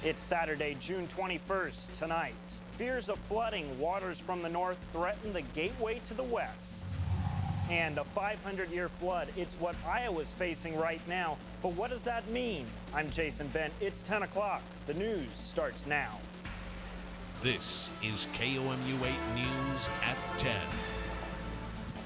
It's Saturday, June 21st. Tonight, fears of flooding. Waters from the north threaten the gateway to the west. And a 500-year flood. It's what Iowa's facing right now. But what does that mean? I'm Jason Bent. It's 10 o'clock. The news starts now. This is KOMU 8 News at 10.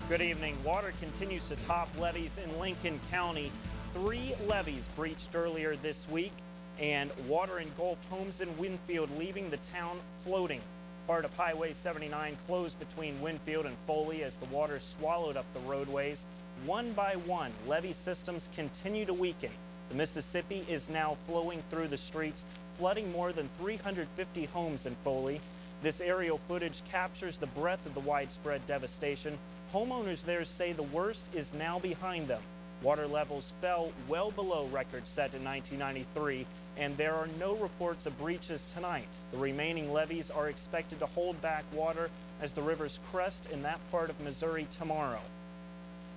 Good evening. Water continues to top levees in Lincoln County. 3 levees breached earlier this week, and water engulfed homes in Winfield, leaving the town floating. Part of Highway 79 closed between Winfield and Foley as the water swallowed up the roadways. One by one, levee systems continue to weaken. The Mississippi is now flowing through the streets, flooding more than 350 homes in Foley. This aerial footage captures the breadth of the widespread devastation. Homeowners there say the worst is now behind them. Water levels fell well below records set in 1993, and there are no reports of breaches tonight. The remaining levees are expected to hold back water as the rivers crest in that part of Missouri tomorrow.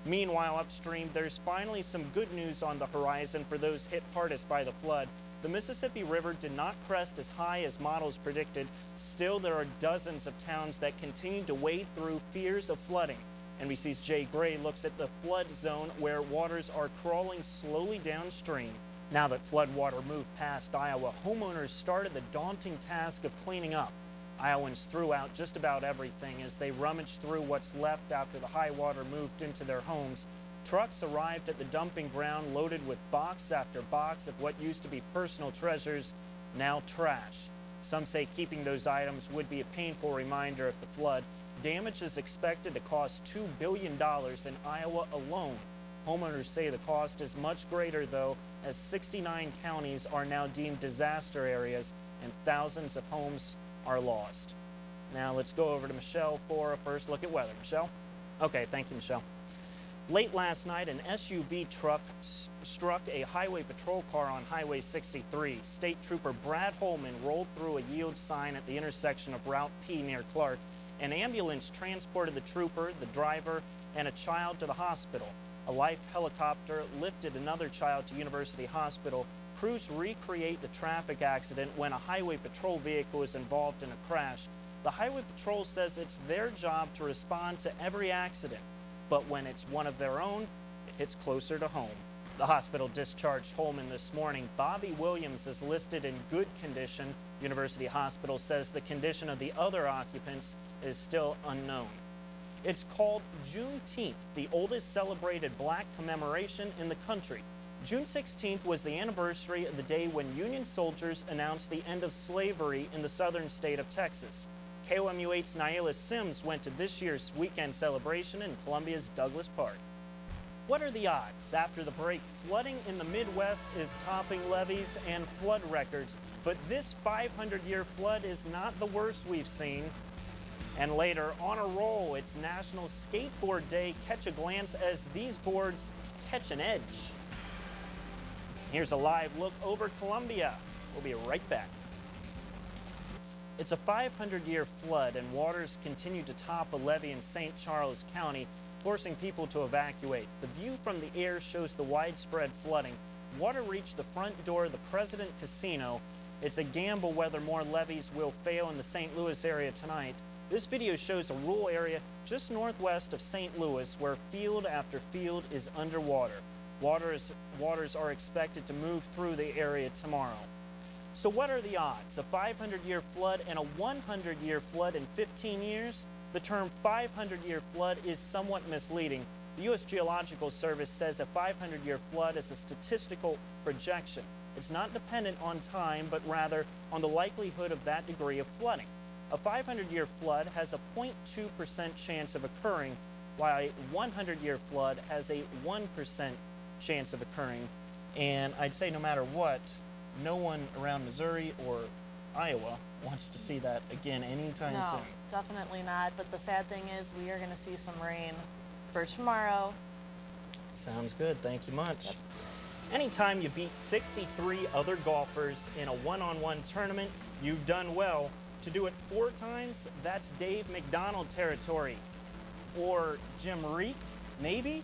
Meanwhile, upstream, there's finally some good news on the horizon for those hit hardest by the flood. The Mississippi River did not crest as high as models predicted. Still, there are dozens of towns that continue to wade through fears of flooding. NBC's Jay Gray looks at the flood zone where waters are crawling slowly downstream. Now that flood water moved past Iowa, homeowners started the daunting task of cleaning up. Iowans threw out just about everything as they rummaged through what's left after the high water moved into their homes. Trucks arrived at the dumping ground loaded with box after box of what used to be personal treasures, now trash. Some say keeping those items would be a painful reminder of the flood. Damage is expected to cost $2 billion in Iowa alone. Homeowners say the cost is much greater, though, as 69 counties are now deemed disaster areas and thousands of homes are lost. Now let's go over to Michelle for a first look at weather. Michelle? Okay, thank you, Michelle. Late last night, an SUV truck struck a highway patrol car on Highway 63. State Trooper Brad Holman rolled through a yield sign at the intersection of Route P near Clark. An ambulance transported the trooper, the driver, and a child to the hospital. A life helicopter lifted another child to University Hospital. Crews recreate the traffic accident when a highway patrol vehicle is involved in a crash. The highway patrol says it's their job to respond to every accident, but when it's one of their own, it hits closer to home. The hospital discharged Holman this morning. Bobby Williams is listed in good condition. University Hospital says the condition of the other occupants is still unknown. It's called Juneteenth, the oldest celebrated black commemoration in the country. June 16th was the anniversary of the day when Union soldiers announced the end of slavery in the southern state of Texas. KOMU 8's Naila Sims went to this year's weekend celebration in Columbia's Douglas Park. What are the odds? After the break, flooding in the Midwest is topping levees and flood records. But this 500-year flood is not the worst we've seen. And later, on a roll, it's National Skateboard Day. Catch a glance as these boards catch an edge. Here's a live look over Columbia. We'll be right back. It's a 500-year flood, and waters continue to top a levee in St. Charles County, forcing people to evacuate. The view from the air shows the widespread flooding. Water reached the front door of the President Casino. It's a gamble whether more levees will fail in the St. Louis area tonight. This video shows a rural area just northwest of St. Louis where field after field is underwater. Waters are expected to move through the area tomorrow. So what are the odds? A 500-year flood and a 100-year flood in 15 years? The term 500-year flood is somewhat misleading. The U.S. Geological Service says a 500-year flood is a statistical projection. It's not dependent on time, but rather on the likelihood of that degree of flooding. A 500-year flood has a 0.2% chance of occurring, while a 100-year flood has a 1% chance of occurring. And I'd say no matter what, no one around Missouri or Iowa wants to see that again anytime soon. No, definitely not. But the sad thing is we are going to see some rain for tomorrow. Sounds good. Thank you much. Yep. Anytime you beat 63 other golfers in a one-on-one tournament, you've done well. To do it 4 times, that's Dave McDonald territory. Or Jim Reek, maybe?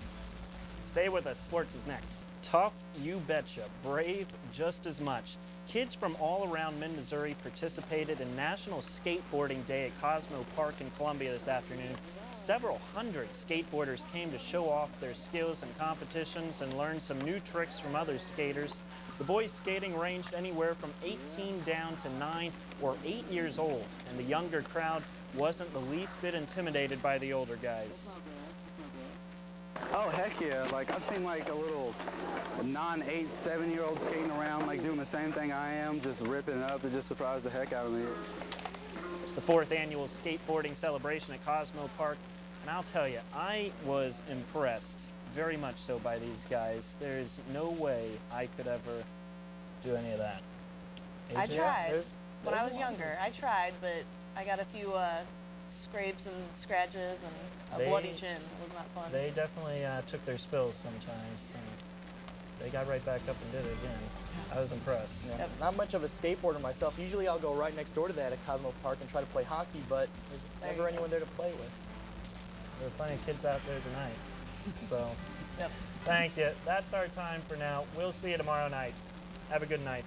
Stay with us. Sports is next. Tough, you betcha. Brave, just as much. Kids from all around mid-Missouri participated in National Skateboarding Day at Cosmo Park in Columbia this afternoon. Several hundred skateboarders came to show off their skills in competitions and learn some new tricks from other skaters. The boys skating ranged anywhere from 18 down to 9 or 8 years old, and the younger crowd wasn't the least bit intimidated by the older guys. Oh, heck yeah. Like, I've seen like a little 9, 8, 7-year-old skating around, like doing the same thing I am, just ripping it up. It just surprised the heck out of me. It's the 4th annual skateboarding celebration at Cosmo Park, and I'll tell you, I was impressed, very much so, by these guys. There's no way I could ever do any of that. I AJ? tried. When I was younger, I tried, but I got a few scrapes and scratches and a bloody chin. It was not fun. They definitely took their spills sometimes, and they got right back up and did it again. I was impressed. Yeah, not much of a skateboarder myself. Usually I'll go right next door to that at Cosmo Park and try to play hockey, but there's never anyone there to play with. There were plenty of kids out there tonight. So, Yep. thank you. That's our time for now. We'll see you tomorrow night. Have a good night.